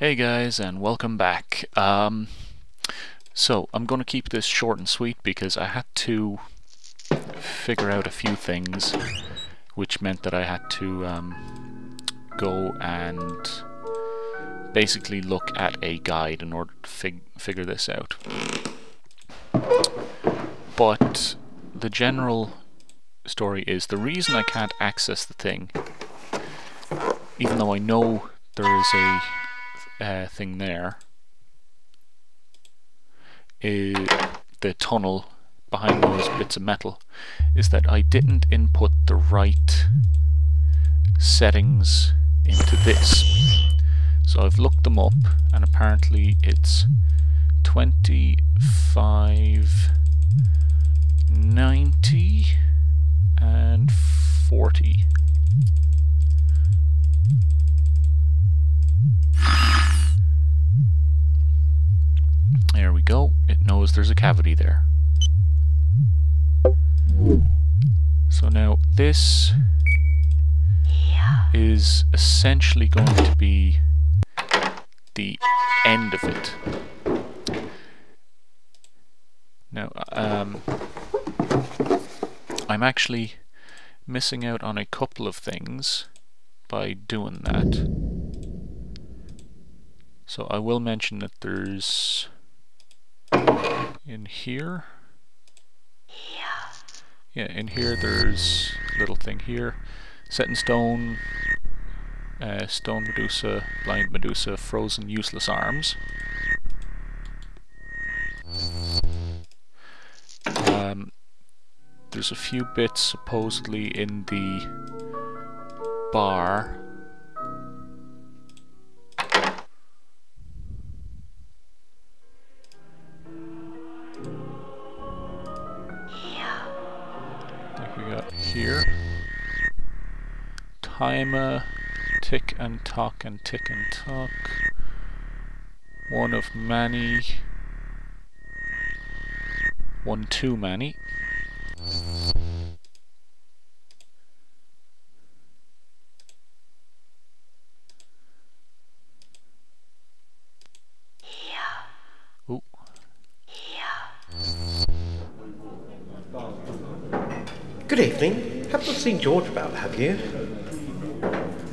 Hey guys, and welcome back. So I'm going to keep this short and sweet because I had to figure out a few things, which meant that I had to go and basically look at a guide in order to figure this out. But the general story is the reason I can't access the thing, even though I know there is a thing there, is the tunnel behind those bits of metal, is that I didn't input the right settings into this. So I've looked them up and apparently it's 25, 90 and 40. There we go, it knows there's a cavity there. So now this is essentially going to be the end of it. Now, I'm actually missing out on a couple of things by doing that. So I will mention that there's in here. Yeah, in here there's a little thing here. Set in stone, stone Medusa, blind Medusa, frozen useless arms. There's a few bits supposedly in the bar. Like we got here. Timer, tick and tock and tick and tock. One of many. One too many. Ooh. Good evening. Haven't seen George about, have you?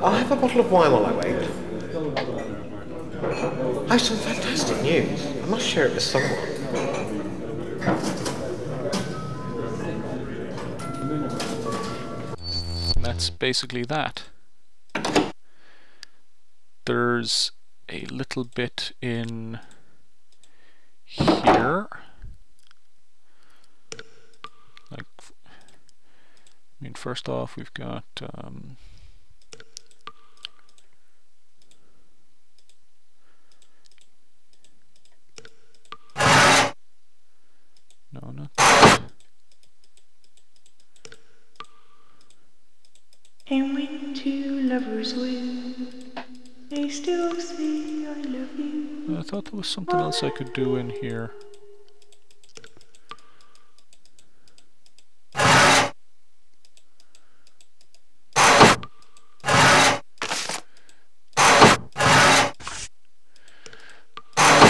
I'll have a bottle of wine while I wait. I have some fantastic news. I must share it with someone. And that's basically that. There's a little bit in here. Like, I mean, first off, we've got no, not that. And when two lovers wed, they still say I love you. I thought there was something else I could do in here.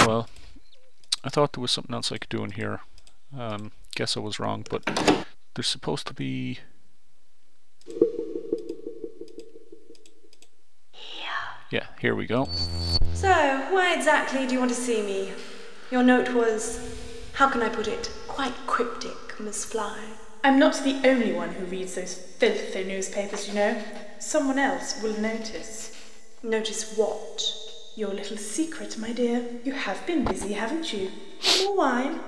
Well, I thought there was something else I could do in here. Guess I was wrong, but there's supposed to be... Yeah, here we go. So, why exactly do you want to see me? Your note was, how can I put it, quite cryptic, Miss Fly. I'm not the only one who reads those filthy newspapers, you know. Someone else will notice. Notice what? Your little secret, my dear. You have been busy, haven't you? More wine?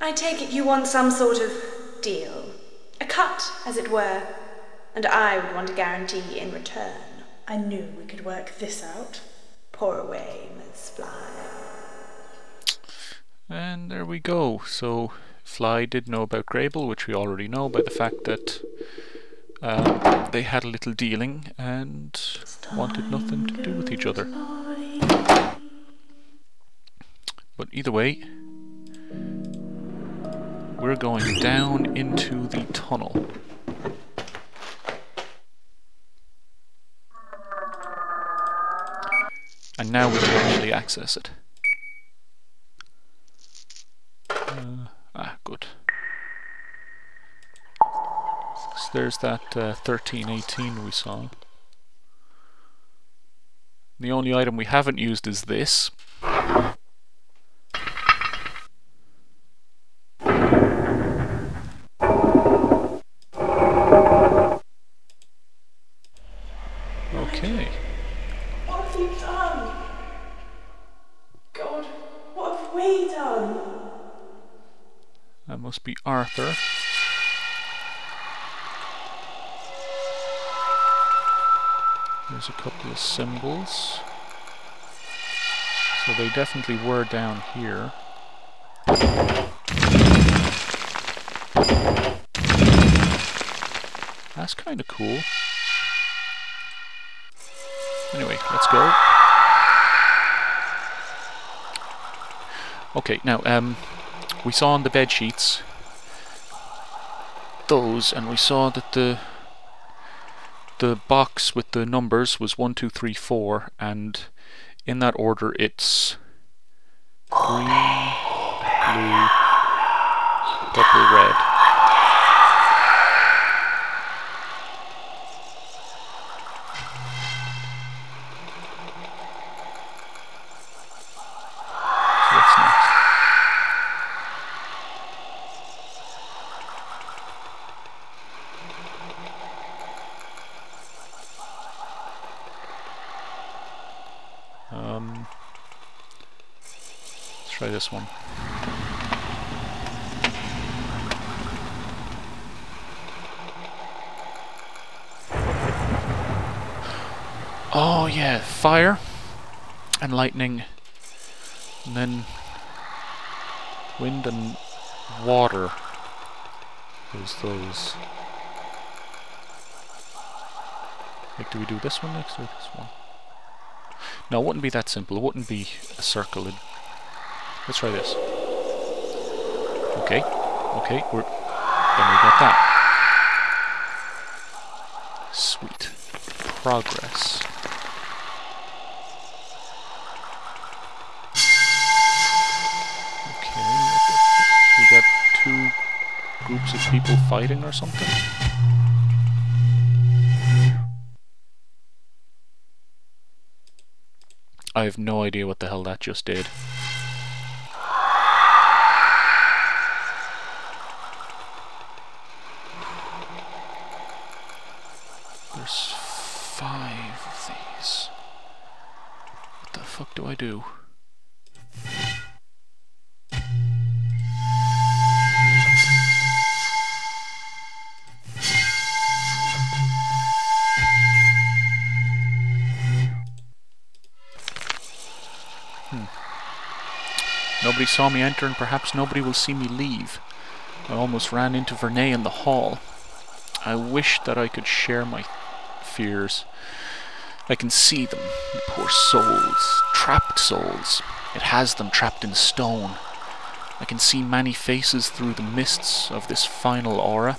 I take it you want some sort of deal. A cut, as it were. And I would want a guarantee in return. I knew we could work this out. Pour away, Miss Fly. And there we go. So Fly did know about Grable, which we already know by the fact that they had a little dealing and wanted nothing to do with each other. But either way, we're going down into the tunnel. And and now we can actually access it. Good. So there's that 1318 we saw. The only item we haven't used is this. Okay. What have you done? God, what have we done? That must be Arthur. There's a couple of symbols. So they definitely were down here. That's kind of cool. Anyway, let's go. Okay, now, we saw on the bed sheets those, and we saw that the box with the numbers was 1, 2, 3, 4, and in that order it's green, blue, purple, red. So what's next? Let's try this one. Oh yeah, fire and lightning, and then wind and water. There's those. Like, do we do this one next or this one? No, it wouldn't be that simple. It wouldn't be a circle. Let's try this. Okay, okay, then we got that. Sweet. Progress. Okay, we got two groups of people fighting or something. I have no idea what the hell that just did. There's 5 of these. What the fuck do I do? Nobody saw me enter, and perhaps nobody will see me leave. I almost ran into Vernay in the hall. I wish that I could share my fears. I can see them, the poor souls, trapped souls. It has them trapped in stone. I can see many faces through the mists of this final aura.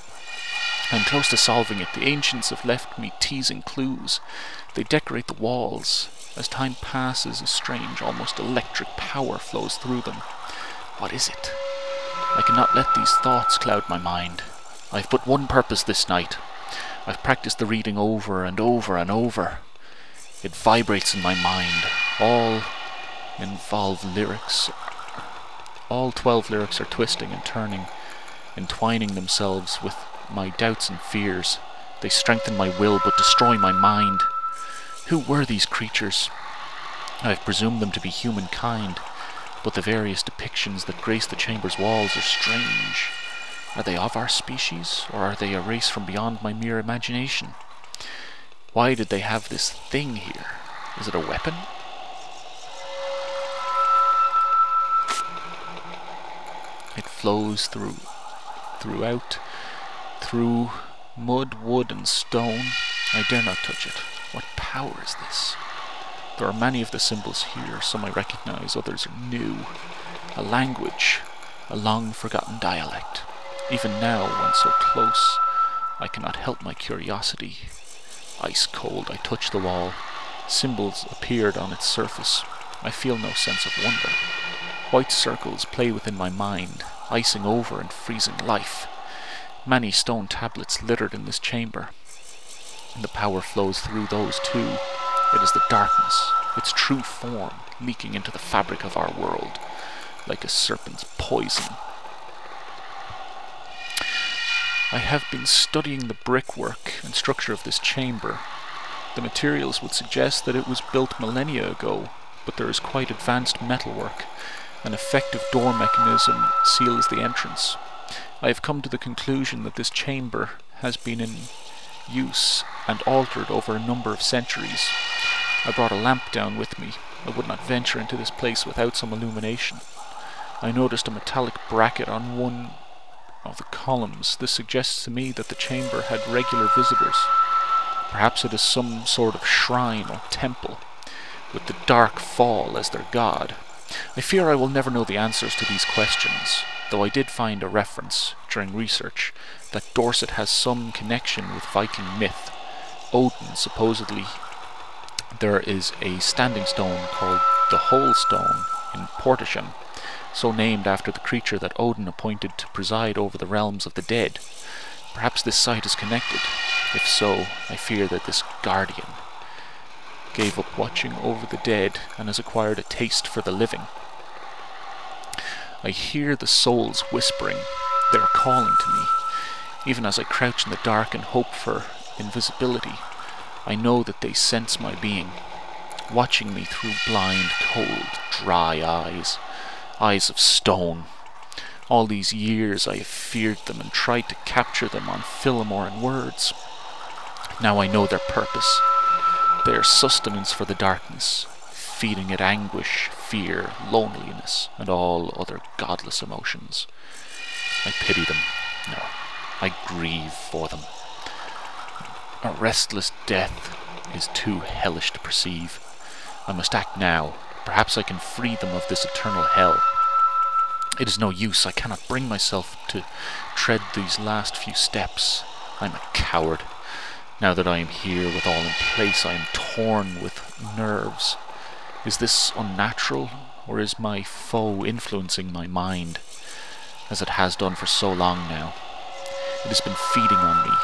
I'm close to solving it. The ancients have left me teasing clues. They decorate the walls. As time passes, a strange, almost electric power flows through them. What is it? I cannot let these thoughts cloud my mind. I've but one purpose this night. I've practiced the reading over and over and over. It vibrates in my mind. All 12 lyrics are twisting and turning, entwining themselves with my doubts and fears. They strengthen my will but destroy my mind. Who were these creatures? I've presumed them to be humankind, but the various depictions that grace the chamber's walls are strange. Are they of our species, or are they a race from beyond my mere imagination? Why did they have this thing here? Is it a weapon? It flows through mud, wood, and stone. I dare not touch it. What power is this? There are many of the symbols here, some I recognize, others are new. A language, a long-forgotten dialect. Even now, when so close, I cannot help my curiosity. Ice cold, I touch the wall. Symbols appeared on its surface. I feel no sense of wonder. White circles play within my mind, icing over and freezing life. Many stone tablets littered in this chamber, and the power flows through those too. It is the darkness, its true form, leaking into the fabric of our world, like a serpent's poison. I have been studying the brickwork and structure of this chamber. The materials would suggest that it was built millennia ago, but there is quite advanced metalwork. An effective door mechanism seals the entrance. I have come to the conclusion that this chamber has been in use and altered over a number of centuries. I brought a lamp down with me. I would not venture into this place without some illumination. I noticed a metallic bracket on one of the columns. This suggests to me that the chamber had regular visitors. Perhaps it is some sort of shrine or temple, with the Dark Fall as their god. I fear I will never know the answers to these questions, though I did find a reference, during research, that Dorset has some connection with Viking myth. Odin, supposedly. There is a standing stone called the Hole Stone in Portisheim, so named after the creature that Odin appointed to preside over the realms of the dead. Perhaps this site is connected. If so, I fear that this guardian gave up watching over the dead and has acquired a taste for the living. I hear the souls whispering. They are calling to me. Even as I crouch in the dark and hope for invisibility, I know that they sense my being, watching me through blind, cold, dry eyes. Eyes of stone. All these years I have feared them and tried to capture them on film or in words. Now I know their purpose. They are sustenance for the darkness, feeding it anguish, fear, loneliness, and all other godless emotions. I pity them. No, I grieve for them. A restless death is too hellish to perceive. I must act now. Perhaps I can free them of this eternal hell. It is no use. I cannot bring myself to tread these last few steps. I am a coward. Now that I am here with all in place, I am torn with nerves. Is this unnatural, or is my foe influencing my mind, as it has done for so long now? It has been feeding on me.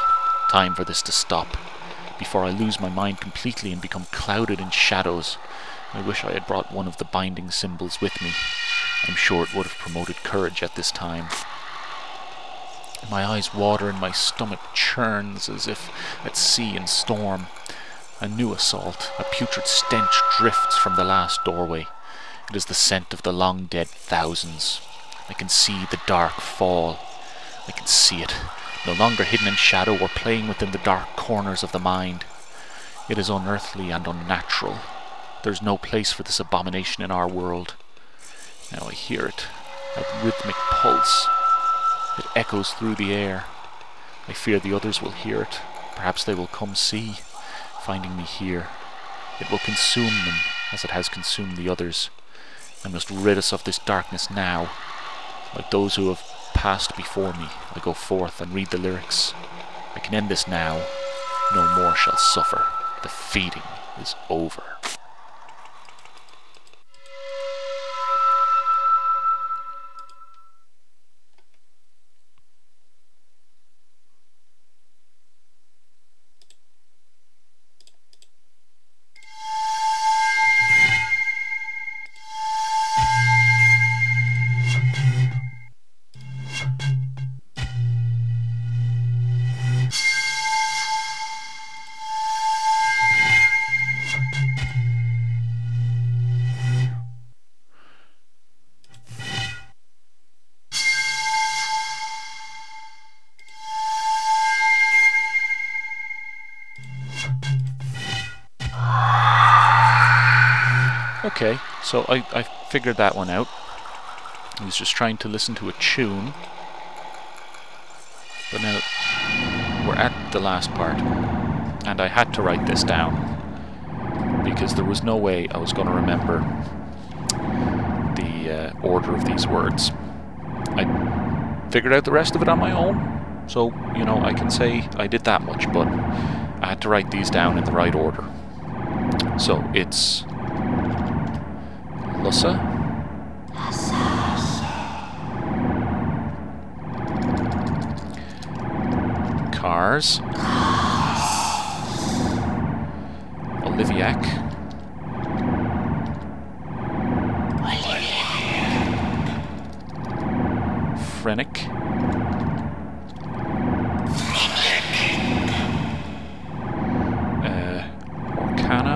Time for this to stop, before I lose my mind completely and become clouded in shadows. I wish I had brought one of the binding symbols with me. I'm sure it would have promoted courage at this time. My eyes water and my stomach churns as if at sea in storm. A new assault, a putrid stench drifts from the last doorway. It is the scent of the long-dead thousands. I can see the Dark Fall. I can see it, no longer hidden in shadow or playing within the dark corners of the mind. It is unearthly and unnatural. There's no place for this abomination in our world. Now I hear it, a rhythmic pulse. It echoes through the air. I fear the others will hear it. Perhaps they will come see, finding me here. It will consume them, as it has consumed the others. I must rid us of this darkness now. Like those who have passed before me, I go forth and read the lyrics. I can end this now. No more shall suffer. The feeding is over. Okay, so I figured that one out. I was just trying to listen to a tune. But now we're at the last part, and I had to write this down because there was no way I was going to remember the order of these words. I figured out the rest of it on my own, so, you know, I can say I did that much, but I had to write these down in the right order. So it's Lussa. Cars. Oliviac. Frenic. Orcana.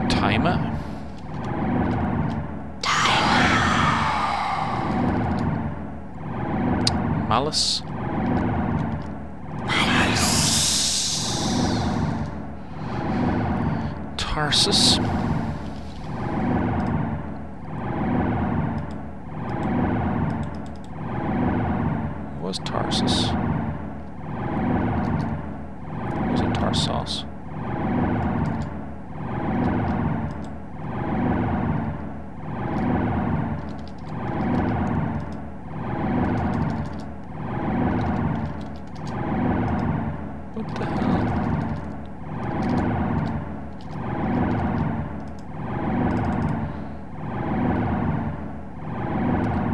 Timer. Malice. Tarsus. It was Tarsus. Or was it Tarsos? What the hell?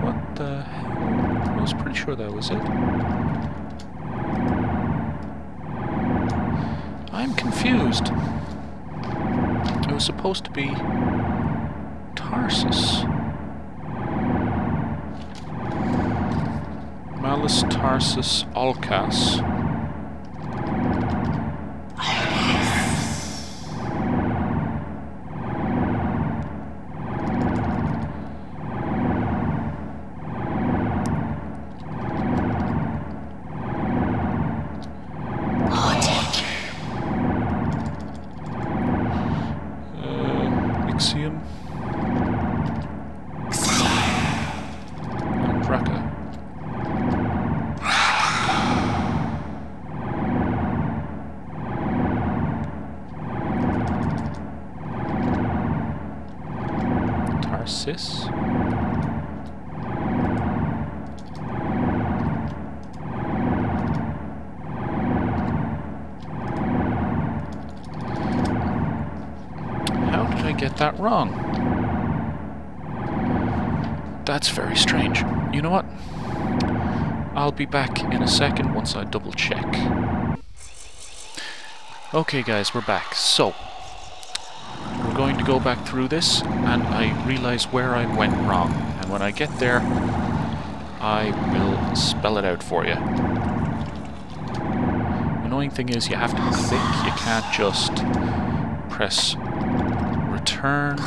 What the hell? I was pretty sure that was it. I'm confused. It was supposed to be Tarsus. Malus, Tarsus, Alcas. Ixiom. And Raka. Tarsis. How did I get that wrong? That's very strange. You know what? I'll be back in a second once I double check. Okay guys, we're back. So, we're going to go back through this, and I realize where I went wrong. And when I get there, I will spell it out for you. Annoying thing is you have to click, you can't just press return.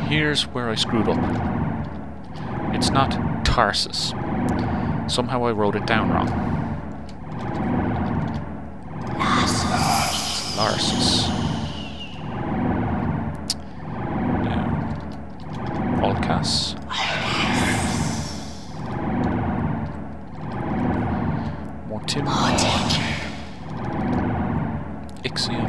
Here's where I screwed up. It's not Tarsus. Somehow I wrote it down wrong. Larsus. Now, Alcas. Mortim. Ixiom.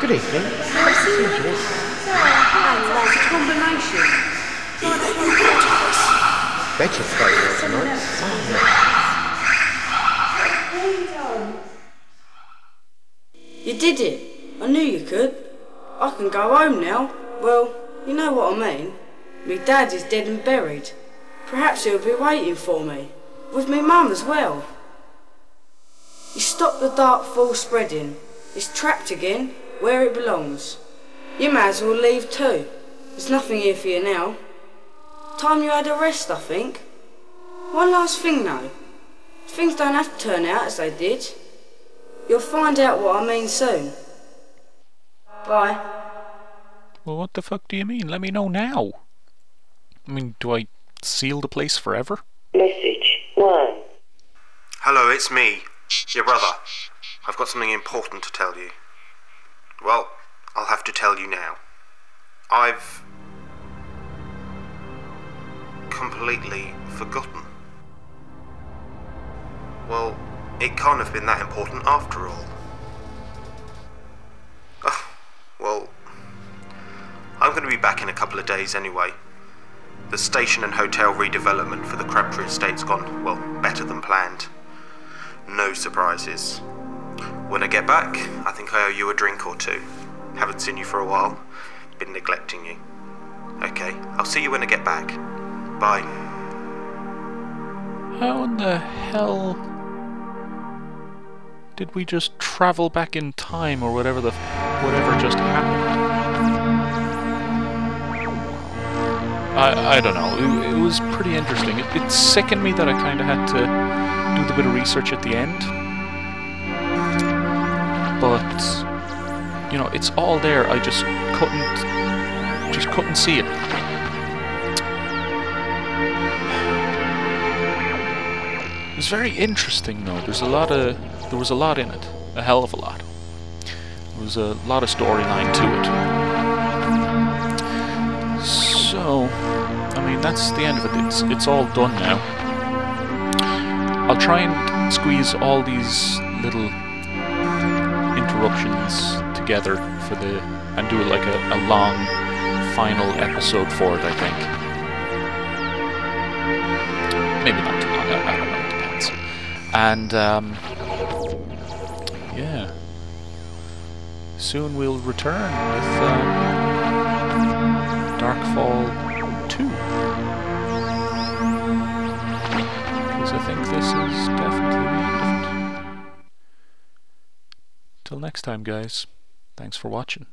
Good evening. That's a combination. Better photo tonight. Oh, You did it. I knew you could. I can go home now. Well, you know what I mean. Me dad is dead and buried. Perhaps he'll be waiting for me. With me mum as well. You stopped the dark fall spreading. It's trapped again, where it belongs. You may as well leave too. There's nothing here for you now. Time you had a rest, I think. One last thing though. Things don't have to turn out as they did. You'll find out what I mean soon. Bye. Well, what the fuck do you mean? Let me know now. I mean, do I seal the place forever? Message 1. Hello, it's me, your brother. I've got something important to tell you. Well, I'll have to tell you now. I've completely forgotten. Well, it can't have been that important after all. Well, I'm going to be back in a couple of days anyway. The station and hotel redevelopment for the Crabtree estate's gone, well, better than planned. No surprises. When I get back, I think I owe you a drink or two. Haven't seen you for a while. Been neglecting you. Okay, I'll see you when I get back. Bye. How in the hell did we just travel back in time, or whatever just happened? I don't know. It was pretty interesting. It sickened me that I kind of had to do the bit of research at the end. But you know, it's all there. I just couldn't see it. It was very interesting though. There was a lot in it. A hell of a lot. There was a lot of storyline to it. So, I mean, that's the end of it. It's all done now. I'll try and squeeze all these little interruptions together and do like a long final episode for it, I think. Maybe not too long, I don't know, it depends. And, yeah. Soon we'll return with, Darkfall 2. Because I think this is definitely the end of it. Till next time, guys. Thanks for watching.